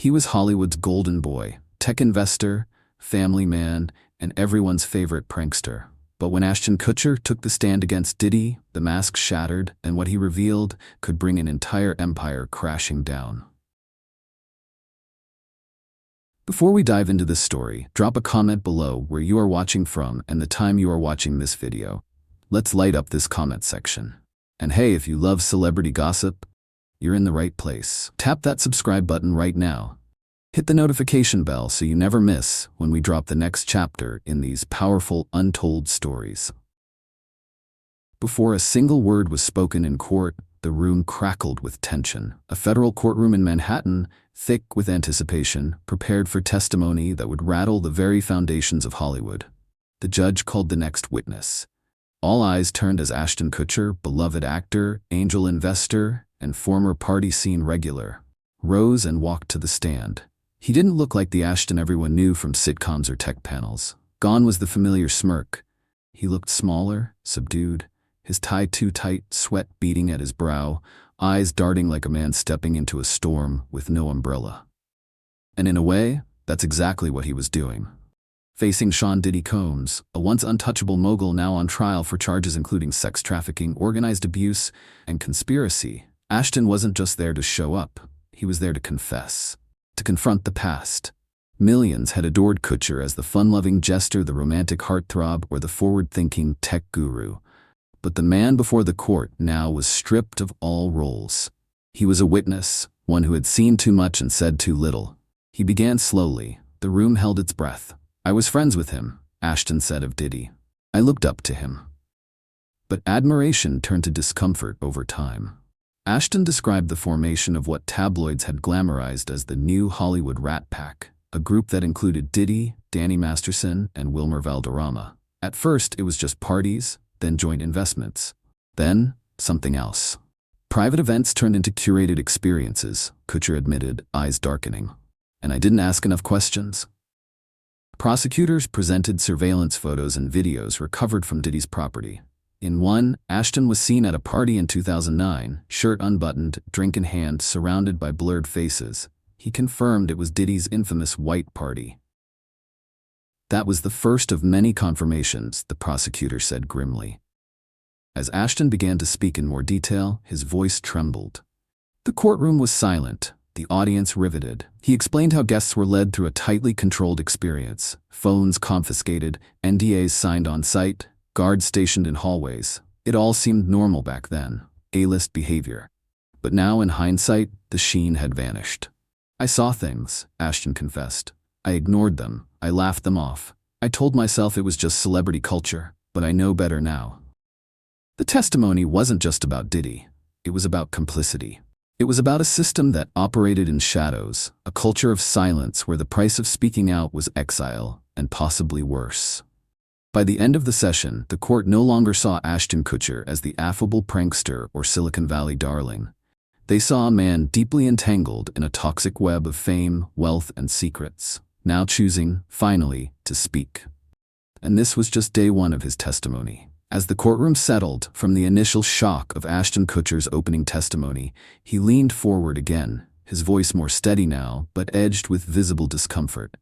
He was Hollywood's golden boy, tech investor, family man, and everyone's favorite prankster. But when Ashton Kutcher took the stand against Diddy, the mask shattered, and what he revealed could bring an entire empire crashing down. Before we dive into this story, drop a comment below where you are watching from and the time you are watching this video. Let's light up this comment section. And hey, if you love celebrity gossip, you're in the right place. Tap that subscribe button right now. Hit the notification bell so you never miss when we drop the next chapter in these powerful, untold stories. Before a single word was spoken in court, the room crackled with tension. A federal courtroom in Manhattan, thick with anticipation, prepared for testimony that would rattle the very foundations of Hollywood. The judge called the next witness. All eyes turned as Ashton Kutcher, beloved actor, angel investor, and former party scene regular, rose and walked to the stand. He didn't look like the Ashton everyone knew from sitcoms or tech panels. Gone was the familiar smirk. He looked smaller, subdued, his tie too tight, sweat beading at his brow, eyes darting like a man stepping into a storm with no umbrella. And in a way, that's exactly what he was doing. Facing Sean Diddy Combs, a once untouchable mogul now on trial for charges including sex trafficking, organized abuse, and conspiracy, Ashton wasn't just there to show up. He was there to confess. To confront the past. Millions had adored Kutcher as the fun-loving jester, the romantic heartthrob, or the forward-thinking tech guru. But the man before the court now was stripped of all roles. He was a witness, one who had seen too much and said too little. He began slowly. The room held its breath. "I was friends with him," Ashton said of Diddy. "I looked up to him." But admiration turned to discomfort over time. Ashton described the formation of what tabloids had glamorized as the new Hollywood Rat Pack, a group that included Diddy, Danny Masterson, and Wilmer Valderrama. At first, it was just parties, then joint investments. Then, something else. Private events turned into curated experiences, Kutcher admitted, eyes darkening. "And I didn't ask enough questions." Prosecutors presented surveillance photos and videos recovered from Diddy's property. In one, Ashton was seen at a party in 2009, shirt unbuttoned, drink in hand, surrounded by blurred faces. He confirmed it was Diddy's infamous white party. "That was the first of many confirmations," the prosecutor said grimly. As Ashton began to speak in more detail, his voice trembled. The courtroom was silent, the audience riveted. He explained how guests were led through a tightly controlled experience, phones confiscated, NDAs signed on site, guards stationed in hallways. It all seemed normal back then, A-list behavior. But now in hindsight, the sheen had vanished. "I saw things," Ashton confessed. "I ignored them. I laughed them off. I told myself it was just celebrity culture, but I know better now." The testimony wasn't just about Diddy. It was about complicity. It was about a system that operated in shadows, a culture of silence where the price of speaking out was exile, and possibly worse. By the end of the session, the court no longer saw Ashton Kutcher as the affable prankster or Silicon Valley darling. They saw a man deeply entangled in a toxic web of fame, wealth, and secrets, now choosing, finally, to speak. And this was just day one of his testimony. As the courtroom settled from the initial shock of Ashton Kutcher's opening testimony, he leaned forward again, his voice more steady now, but edged with visible discomfort.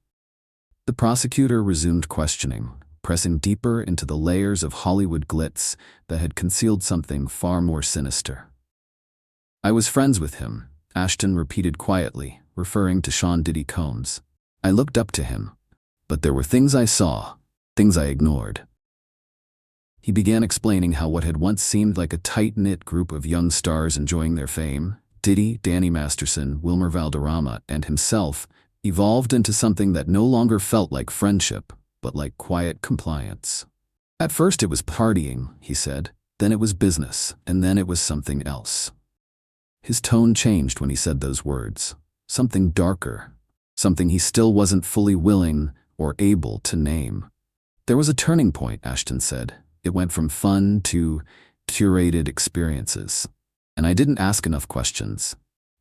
The prosecutor resumed questioning, pressing deeper into the layers of Hollywood glitz that had concealed something far more sinister. "I was friends with him," Ashton repeated quietly, referring to Sean Diddy Combs. "I looked up to him. But there were things I saw, things I ignored." He began explaining how what had once seemed like a tight-knit group of young stars enjoying their fame, Diddy, Danny Masterson, Wilmer Valderrama, and himself, evolved into something that no longer felt like friendship, but like quiet compliance. "At first it was partying," he said, "then it was business, and then it was something else." His tone changed when he said those words. Something darker. Something he still wasn't fully willing or able to name. "There was a turning point," Ashton said. "It went from fun to curated experiences. And I didn't ask enough questions."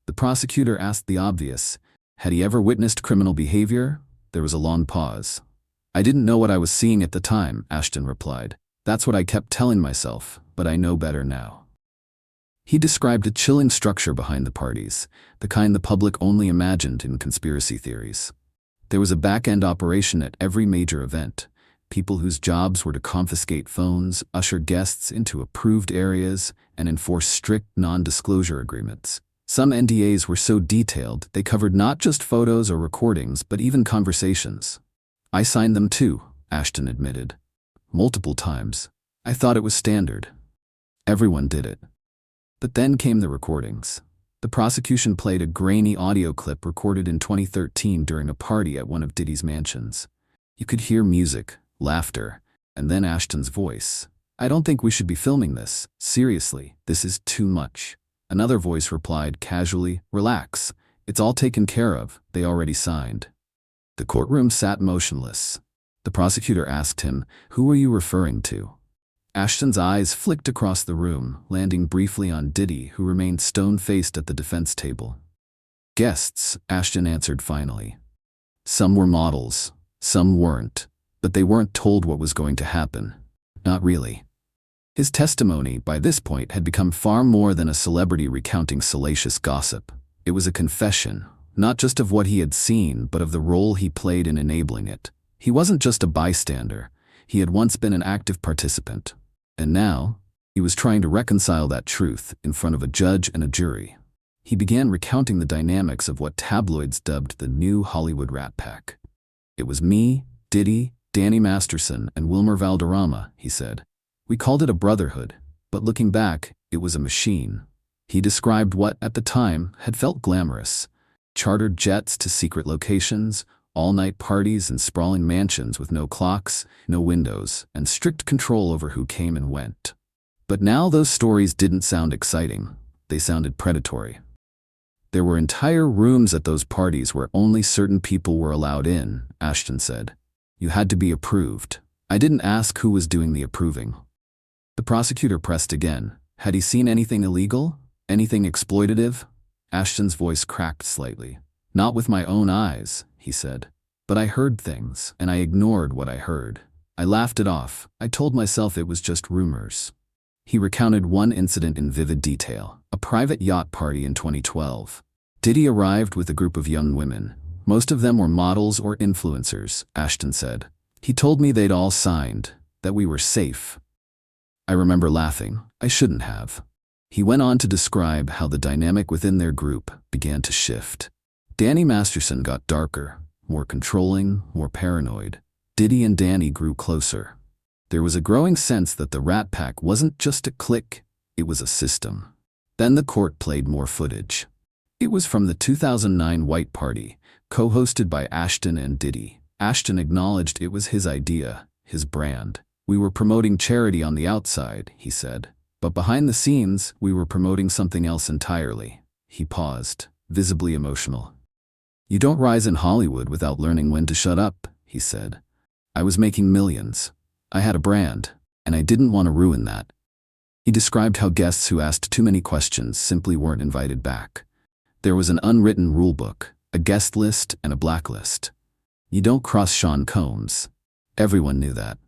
The prosecutor asked the obvious. Had he ever witnessed criminal behavior? There was a long pause. "I didn't know what I was seeing at the time," Ashton replied. "That's what I kept telling myself, but I know better now." He described a chilling structure behind the parties, the kind the public only imagined in conspiracy theories. There was a back-end operation at every major event, people whose jobs were to confiscate phones, usher guests into approved areas, and enforce strict non-disclosure agreements. Some NDAs were so detailed they covered not just photos or recordings, but even conversations. I signed them too, Ashton admitted. Multiple times. I thought it was standard. Everyone did it. But then came the recordings. The prosecution played a grainy audio clip recorded in 2013 during a party at one of Diddy's mansions. You could hear music, laughter, and then Ashton's voice. I don't think we should be filming this. Seriously, this is too much. Another voice replied casually, relax. It's all taken care of. They already signed. The courtroom sat motionless. The prosecutor asked him, "Who are you referring to?" Ashton's eyes flicked across the room, landing briefly on Diddy, who remained stone-faced at the defense table. Guests, Ashton answered finally. Some were models, some weren't, but they weren't told what was going to happen. Not really. His testimony, by this point, had become far more than a celebrity recounting salacious gossip. It was a confession, not just of what he had seen, but of the role he played in enabling it. He wasn't just a bystander. He had once been an active participant. And now, he was trying to reconcile that truth in front of a judge and a jury. He began recounting the dynamics of what tabloids dubbed the new Hollywood Rat Pack. It was me, Diddy, Danny Masterson, and Wilmer Valderrama, he said. We called it a brotherhood, but looking back, it was a machine. He described what, at the time, had felt glamorous. Chartered jets to secret locations, all-night parties and sprawling mansions with no clocks, no windows, and strict control over who came and went. But now those stories didn't sound exciting. They sounded predatory. There were entire rooms at those parties where only certain people were allowed in, Ashton said. You had to be approved. I didn't ask who was doing the approving. The prosecutor pressed again. Had he seen anything illegal? Anything exploitative? Ashton's voice cracked slightly. Not with my own eyes, he said. But I heard things, and I ignored what I heard. I laughed it off. I told myself it was just rumors. He recounted one incident in vivid detail, a private yacht party in 2012. Diddy arrived with a group of young women. Most of them were models or influencers, Ashton said. He told me they'd all signed, that we were safe. I remember laughing. I shouldn't have. He went on to describe how the dynamic within their group began to shift. Danny Masterson got darker, more controlling, more paranoid. Diddy and Danny grew closer. There was a growing sense that the Rat Pack wasn't just a clique, it was a system. Then the court played more footage. It was from the 2009 White Party, co-hosted by Ashton and Diddy. Ashton acknowledged it was his idea, his brand. We were promoting charity on the outside, he said. But behind the scenes, we were promoting something else entirely. He paused, visibly emotional. You don't rise in Hollywood without learning when to shut up, he said. I was making millions. I had a brand, and I didn't want to ruin that. He described how guests who asked too many questions simply weren't invited back. There was an unwritten rule book, a guest list and a blacklist. You don't cross Sean Combs. Everyone knew that.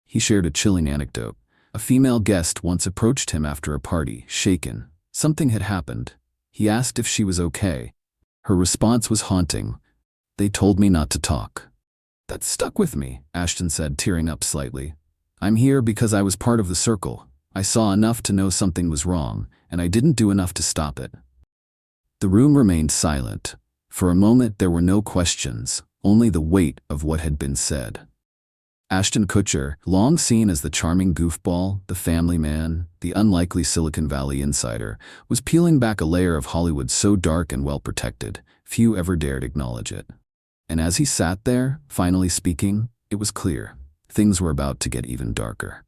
He shared a chilling anecdote. A female guest once approached him after a party, shaken. Something had happened. He asked if she was okay. Her response was haunting. They told me not to talk. That stuck with me, Ashton said, tearing up slightly. I'm here because I was part of the circle. I saw enough to know something was wrong, and I didn't do enough to stop it. The room remained silent. For a moment there were no questions, only the weight of what had been said. Ashton Kutcher, long seen as the charming goofball, the family man, the unlikely Silicon Valley insider, was peeling back a layer of Hollywood so dark and well-protected, few ever dared acknowledge it. And as he sat there, finally speaking, it was clear. Things were about to get even darker.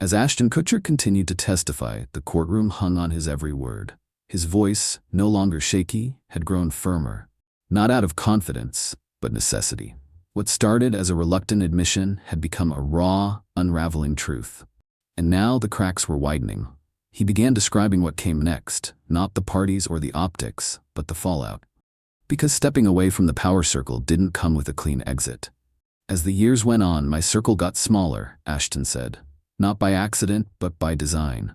As Ashton Kutcher continued to testify, the courtroom hung on his every word. His voice, no longer shaky, had grown firmer. Not out of confidence, but necessity. What started as a reluctant admission had become a raw, unraveling truth. And now the cracks were widening. He began describing what came next, not the parties or the optics, but the fallout. Because stepping away from the power circle didn't come with a clean exit. As the years went on, my circle got smaller, Ashton said. Not by accident, but by design.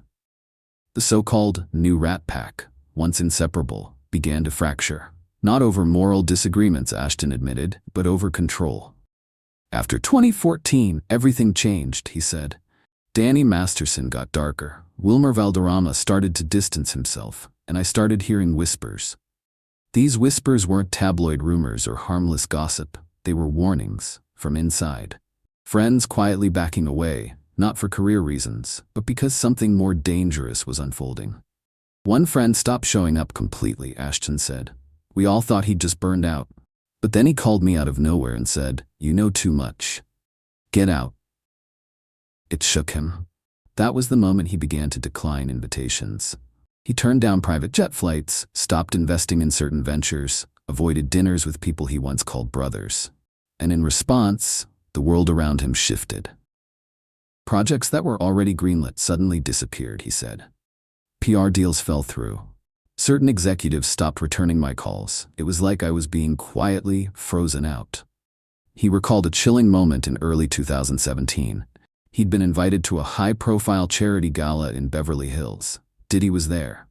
The so-called new Rat Pack, once inseparable, began to fracture. Not over moral disagreements, Ashton admitted, but over control. After 2014, everything changed, he said. Danny Masterson got darker. Wilmer Valderrama started to distance himself, and I started hearing whispers. These whispers weren't tabloid rumors or harmless gossip. They were warnings from inside. Friends quietly backing away, not for career reasons, but because something more dangerous was unfolding. One friend stopped showing up completely, Ashton said. We all thought he'd just burned out. But then he called me out of nowhere and said, "You know too much. Get out." It shook him. That was the moment he began to decline invitations. He turned down private jet flights, stopped investing in certain ventures, avoided dinners with people he once called brothers. And in response, the world around him shifted. Projects that were already greenlit suddenly disappeared, he said. PR deals fell through. Certain executives stopped returning my calls. It was like I was being quietly frozen out. He recalled a chilling moment in early 2017. He'd been invited to a high-profile charity gala in Beverly Hills. Diddy was there.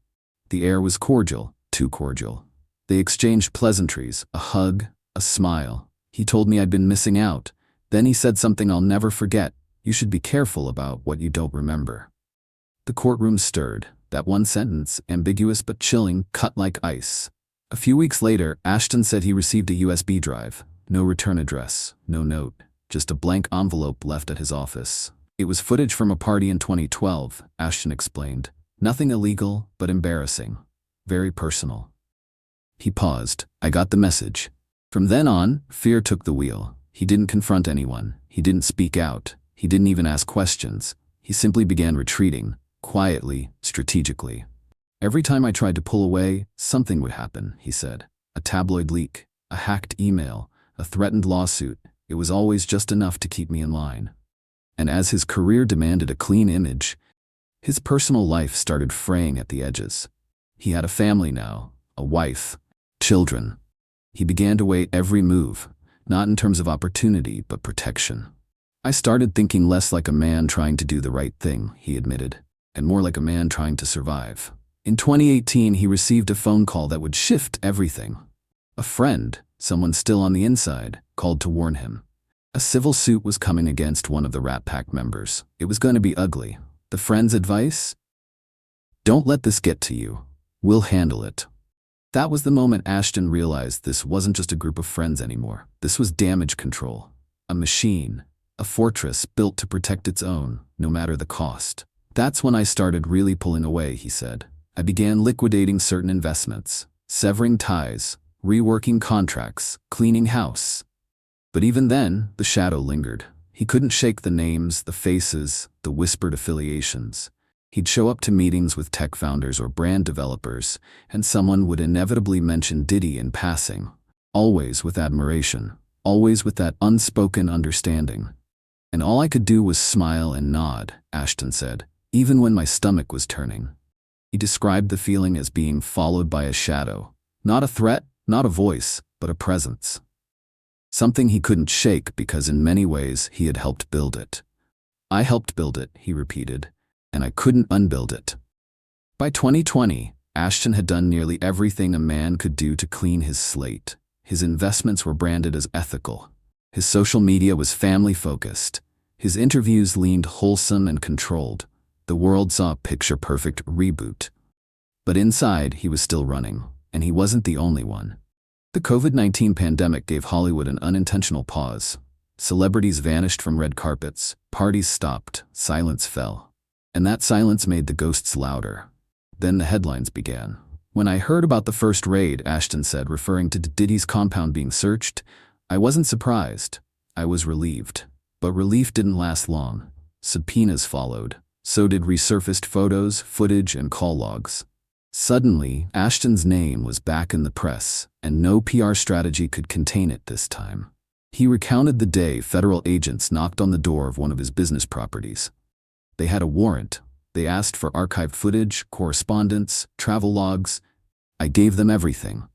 The air was cordial, too cordial. They exchanged pleasantries, a hug, a smile. He told me I'd been missing out. Then he said something I'll never forget. You should be careful about what you don't remember. The courtroom stirred. That one sentence, ambiguous but chilling, cut like ice. A few weeks later, Ashton said he received a USB drive. No return address, no note, just a blank envelope left at his office. It was footage from a party in 2012, Ashton explained. Nothing illegal, but embarrassing. Very personal. He paused. I got the message. From then on, fear took the wheel. He didn't confront anyone. He didn't speak out. He didn't even ask questions. He simply began retreating. Quietly, strategically. Every time I tried to pull away, something would happen, he said. A tabloid leak, a hacked email, a threatened lawsuit. It was always just enough to keep me in line. And as his career demanded a clean image, his personal life started fraying at the edges. He had a family now, a wife, children. He began to weigh every move, not in terms of opportunity, but protection. I started thinking less like a man trying to do the right thing, he admitted, and more like a man trying to survive. In 2018, he received a phone call that would shift everything. A friend, someone still on the inside, called to warn him. A civil suit was coming against one of the Rat Pack members. It was going to be ugly. The friend's advice? Don't let this get to you. We'll handle it. That was the moment Ashton realized this wasn't just a group of friends anymore. This was damage control. A machine. A fortress built to protect its own, no matter the cost. That's when I started really pulling away, he said. I began liquidating certain investments, severing ties, reworking contracts, cleaning house. But even then, the shadow lingered. He couldn't shake the names, the faces, the whispered affiliations. He'd show up to meetings with tech founders or brand developers, and someone would inevitably mention Diddy in passing, always with admiration, always with that unspoken understanding. And all I could do was smile and nod, Ashton said, even when my stomach was turning. He described the feeling as being followed by a shadow. Not a threat, not a voice, but a presence. Something he couldn't shake because in many ways he had helped build it. I helped build it, he repeated, and I couldn't unbuild it. By 2020, Ashton had done nearly everything a man could do to clean his slate. His investments were branded as ethical. His social media was family-focused. His interviews leaned wholesome and controlled. The world saw a picture-perfect reboot. But inside, he was still running, and he wasn't the only one. The COVID-19 pandemic gave Hollywood an unintentional pause. Celebrities vanished from red carpets, parties stopped, silence fell. And that silence made the ghosts louder. Then the headlines began. When I heard about the first raid, Ashton said, referring to Diddy's compound being searched, I wasn't surprised. I was relieved. But relief didn't last long. Subpoenas followed. So did resurfaced photos, footage, and call logs. Suddenly, Ashton's name was back in the press, and no PR strategy could contain it this time. He recounted the day federal agents knocked on the door of one of his business properties. They had a warrant. They asked for archived footage, correspondence, travel logs. I gave them everything.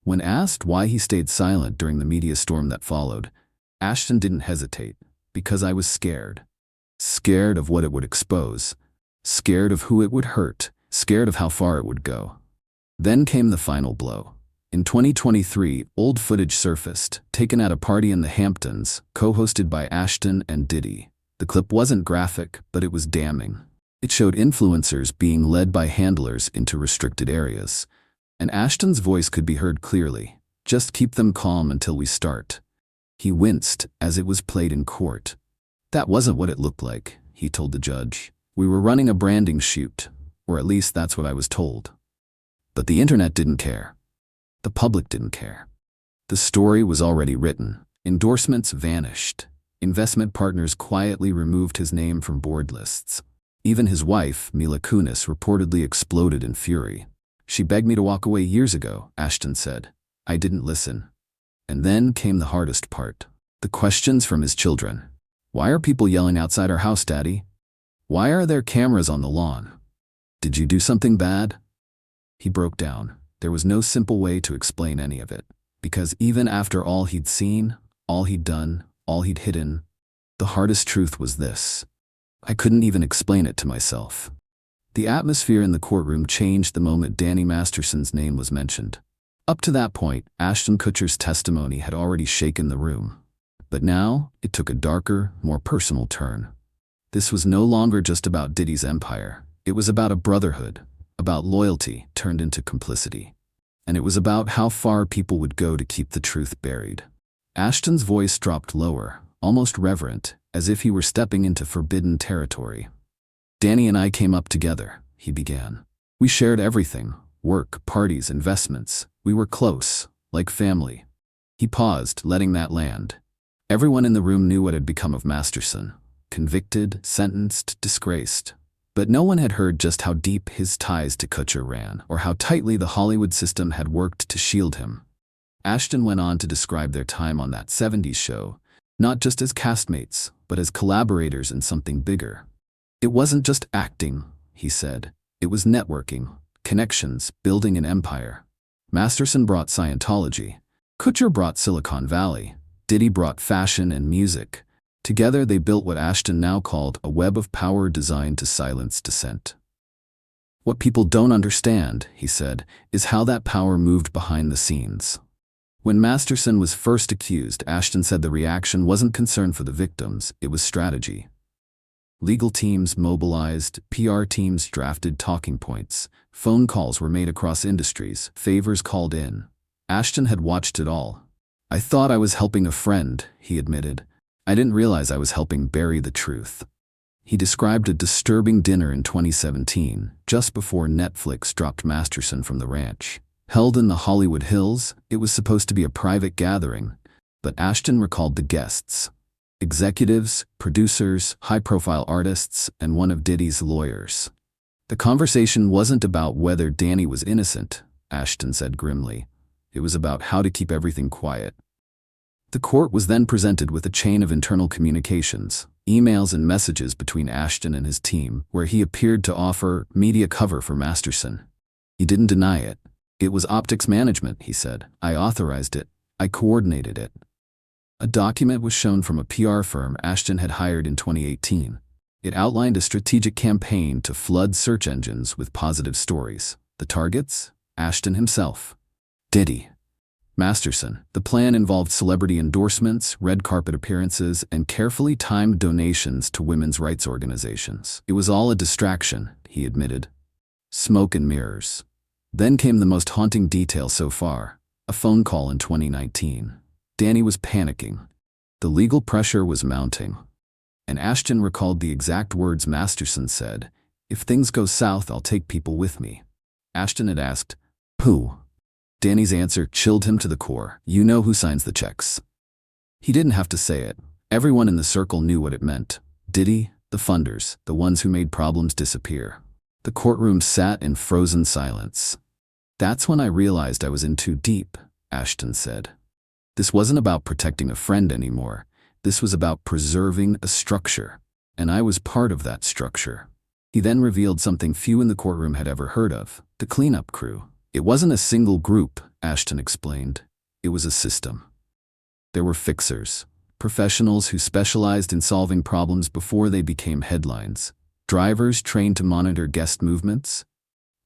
When asked why he stayed silent during the media storm that followed, Ashton didn't hesitate, because I was scared. Scared of what it would expose. Scared of who it would hurt. scared of how far it would go. Then came the final blow. In 2023, old footage surfaced, taken at a party in the Hamptons, co-hosted by Ashton and Diddy. The clip wasn't graphic, but it was damning. It showed influencers being led by handlers into restricted areas. And Ashton's voice could be heard clearly. "Just keep them calm until we start." He winced as it was played in court. "That wasn't what it looked like," he told the judge. "We were running a branding shoot, or at least that's what I was told." But the internet didn't care. The public didn't care. The story was already written. Endorsements vanished. Investment partners quietly removed his name from board lists. Even his wife, Mila Kunis, reportedly exploded in fury. "She begged me to walk away years ago," Ashton said. "I didn't listen." And then came the hardest part. The questions from his children. "Why are people yelling outside our house, Daddy? Why are there cameras on the lawn? Did you do something bad?" He broke down. There was no simple way to explain any of it. Because even after all he'd seen, all he'd done, all he'd hidden, the hardest truth was this: I couldn't even explain it to myself. The atmosphere in the courtroom changed the moment Danny Masterson's name was mentioned. Up to that point, Ashton Kutcher's testimony had already shaken the room. But now, it took a darker, more personal turn. This was no longer just about Diddy's empire. It was about a brotherhood, about loyalty turned into complicity. And it was about how far people would go to keep the truth buried. Ashton's voice dropped lower, almost reverent, as if he were stepping into forbidden territory. "Danny and I came up together," he began. "We shared everything: work, parties, investments. We were close, like family." He paused, letting that land. Everyone in the room knew what had become of Masterson. Convicted, sentenced, disgraced. But no one had heard just how deep his ties to Kutcher ran, or how tightly the Hollywood system had worked to shield him. Ashton went on to describe their time on that '70s show, not just as castmates, but as collaborators in something bigger. "It wasn't just acting," he said. "It was networking, connections, building an empire." Masterson brought Scientology. Kutcher brought Silicon Valley. Diddy brought fashion and music. Together they built what Ashton now called a web of power designed to silence dissent. "What people don't understand," he said, "is how that power moved behind the scenes." When Masterson was first accused, Ashton said the reaction wasn't concern for the victims, it was strategy. Legal teams mobilized, PR teams drafted talking points, phone calls were made across industries, favors called in. Ashton had watched it all. "I thought I was helping a friend," he admitted. "I didn't realize I was helping bury the truth." He described a disturbing dinner in 2017, just before Netflix dropped Masterson from the ranch. Held in the Hollywood Hills, it was supposed to be a private gathering, but Ashton recalled the guests: executives, producers, high-profile artists, and one of Diddy's lawyers. The conversation wasn't about whether Danny was innocent, Ashton said grimly. It was about how to keep everything quiet. The court was then presented with a chain of internal communications, emails and messages between Ashton and his team, where he appeared to offer media cover for Masterson. He didn't deny it. "It was optics management," he said. "I authorized it. I coordinated it." A document was shown from a PR firm Ashton had hired in 2018. It outlined a strategic campaign to flood search engines with positive stories. The targets? Ashton himself. Diddy. Masterson. The plan involved celebrity endorsements, red carpet appearances, and carefully timed donations to women's rights organizations. "It was all a distraction," he admitted. Smoke and mirrors. Then came the most haunting detail so far: a phone call in 2019. Danny was panicking. The legal pressure was mounting. And Ashton recalled the exact words Masterson said: "If things go south, I'll take people with me." Ashton had asked, "Who?" Danny's answer chilled him to the core: "You know who signs the checks." He didn't have to say it. Everyone in the circle knew what it meant. Diddy, the funders, the ones who made problems disappear. The courtroom sat in frozen silence. "That's when I realized I was in too deep," Ashton said. "This wasn't about protecting a friend anymore. This was about preserving a structure. And I was part of that structure." He then revealed something few in the courtroom had ever heard of: the cleanup crew. "It wasn't a single group," Ashton explained. "It was a system. There were fixers, professionals who specialized in solving problems before they became headlines, drivers trained to monitor guest movements,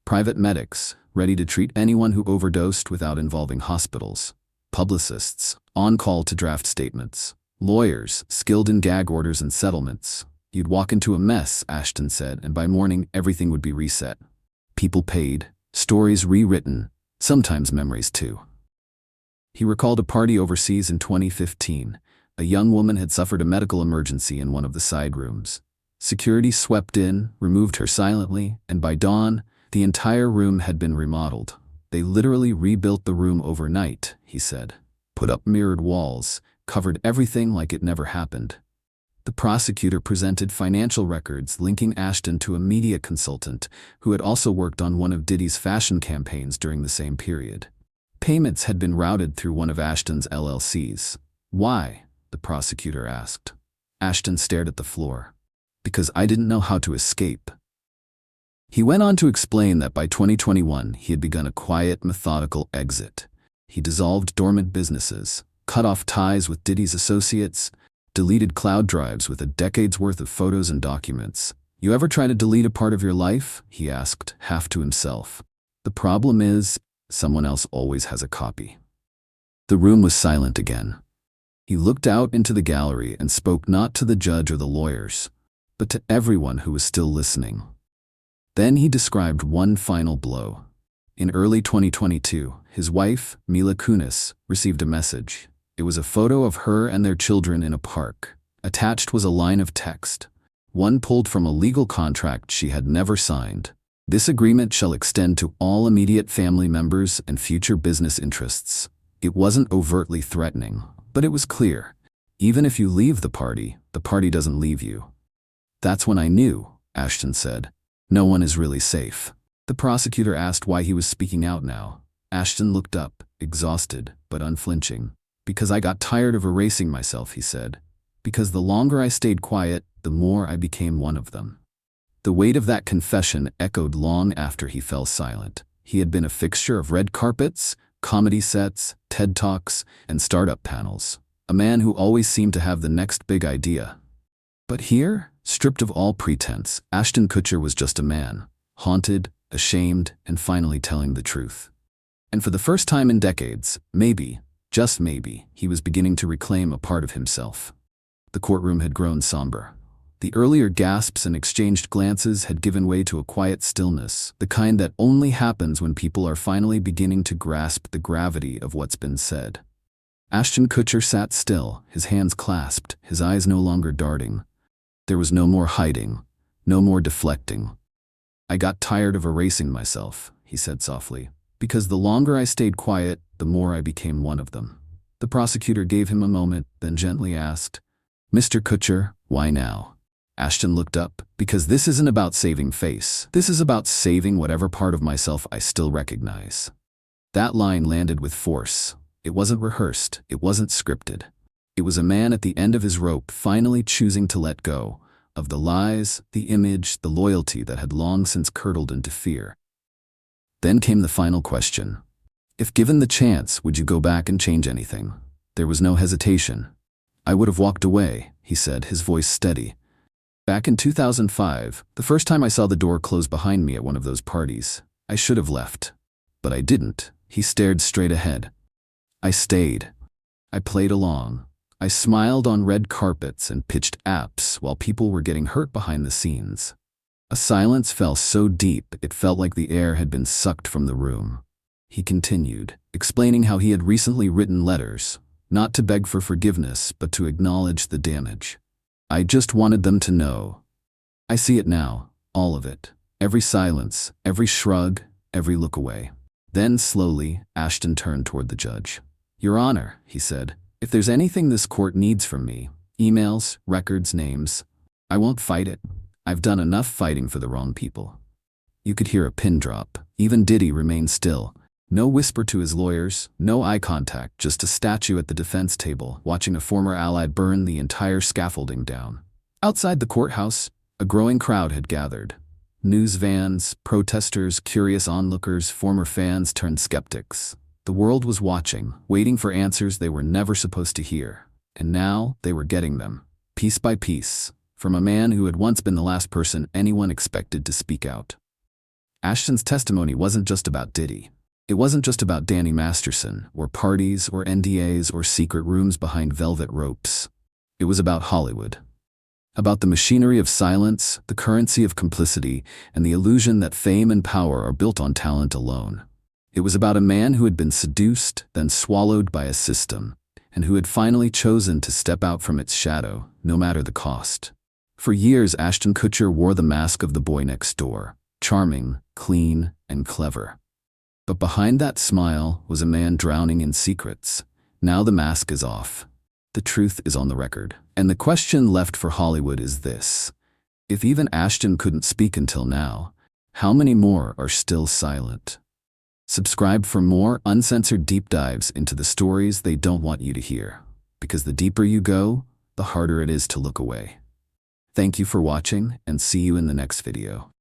private medics, ready to treat anyone who overdosed without involving hospitals, publicists, on call to draft statements, lawyers, skilled in gag orders and settlements. You'd walk into a mess, Ashton said, and by morning everything would be reset. People paid, stories rewritten, sometimes memories too. He recalled a party overseas in 2015. A young woman had suffered a medical emergency in one of the side rooms. Security swept in, removed her silently, and by dawn, the entire room had been remodeled. They literally rebuilt the room overnight, he said. Put up mirrored walls, covered everything like it never happened. The prosecutor presented financial records linking Ashton to a media consultant who had also worked on one of Diddy's fashion campaigns during the same period. Payments had been routed through one of Ashton's LLCs. Why? The prosecutor asked. Ashton stared at the floor. Because I didn't know how to escape. He went on to explain that by 2021 he had begun a quiet, methodical exit. He dissolved dormant businesses, cut off ties with Diddy's associates, deleted cloud drives with a decade's worth of photos and documents. You ever try to delete a part of your life? He asked, half to himself. The problem is, someone else always has a copy. The room was silent again. He looked out into the gallery and spoke not to the judge or the lawyers, but to everyone who was still listening. Then he described one final blow. In early 2022, his wife, Mila Kunis, received a message. It was a photo of her and their children in a park. Attached was a line of text, one pulled from a legal contract she had never signed. This agreement shall extend to all immediate family members and future business interests. It wasn't overtly threatening, but it was clear. Even if you leave the party doesn't leave you. That's when I knew, Ashton said. No one is really safe. The prosecutor asked why he was speaking out now. Ashton looked up, exhausted, but unflinching. Because I got tired of erasing myself, he said. Because the longer I stayed quiet, the more I became one of them. The weight of that confession echoed long after he fell silent. He had been a fixture of red carpets, comedy sets, TED Talks, and startup panels. A man who always seemed to have the next big idea. But here, stripped of all pretense, Ashton Kutcher was just a man, haunted, ashamed, and finally telling the truth. And for the first time in decades, maybe, just maybe, he was beginning to reclaim a part of himself. The courtroom had grown somber. The earlier gasps and exchanged glances had given way to a quiet stillness, the kind that only happens when people are finally beginning to grasp the gravity of what's been said. Ashton Kutcher sat still, his hands clasped, his eyes no longer darting. There was no more hiding, no more deflecting. I got tired of erasing myself, he said softly, because the longer I stayed quiet, the more I became one of them. The prosecutor gave him a moment, then gently asked, Mr. Kutcher, why now? Ashton looked up. Because this isn't about saving face. This is about saving whatever part of myself I still recognize. That line landed with force. It wasn't rehearsed. It wasn't scripted. It was a man at the end of his rope finally choosing to let go of the lies, the image, the loyalty that had long since curdled into fear. Then came the final question. If given the chance, would you go back and change anything? There was no hesitation. I would have walked away, he said, his voice steady. Back in 2005, the first time I saw the door close behind me at one of those parties, I should have left. But I didn't. He stared straight ahead. I stayed. I played along. I smiled on red carpets and pitched apps while people were getting hurt behind the scenes. A silence fell so deep it felt like the air had been sucked from the room. He continued, explaining how he had recently written letters, not to beg for forgiveness, but to acknowledge the damage. I just wanted them to know. I see it now, all of it. Every silence, every shrug, every look away. Then slowly, Ashton turned toward the judge. Your Honor, he said, if there's anything this court needs from me, emails, records, names, I won't fight it. I've done enough fighting for the wrong people. You could hear a pin drop. Even Diddy remained still. No whisper to his lawyers, no eye contact, just a statue at the defense table, watching a former ally burn the entire scaffolding down. Outside the courthouse, a growing crowd had gathered. News vans, protesters, curious onlookers, former fans turned skeptics. The world was watching, waiting for answers they were never supposed to hear. And now they were getting them, piece by piece, from a man who had once been the last person anyone expected to speak out. Ashton's testimony wasn't just about Diddy. It wasn't just about Danny Masterson, or parties, or NDAs, or secret rooms behind velvet ropes. It was about Hollywood. About the machinery of silence, the currency of complicity, and the illusion that fame and power are built on talent alone. It was about a man who had been seduced, then swallowed by a system, and who had finally chosen to step out from its shadow, no matter the cost. For years, Ashton Kutcher wore the mask of the boy next door, charming, clean, and clever. But behind that smile was a man drowning in secrets. Now the mask is off. The truth is on the record. And the question left for Hollywood is this: if even Ashton couldn't speak until now, how many more are still silent? Subscribe for more uncensored deep dives into the stories they don't want you to hear. Because the deeper you go, the harder it is to look away. Thank you for watching, and see you in the next video.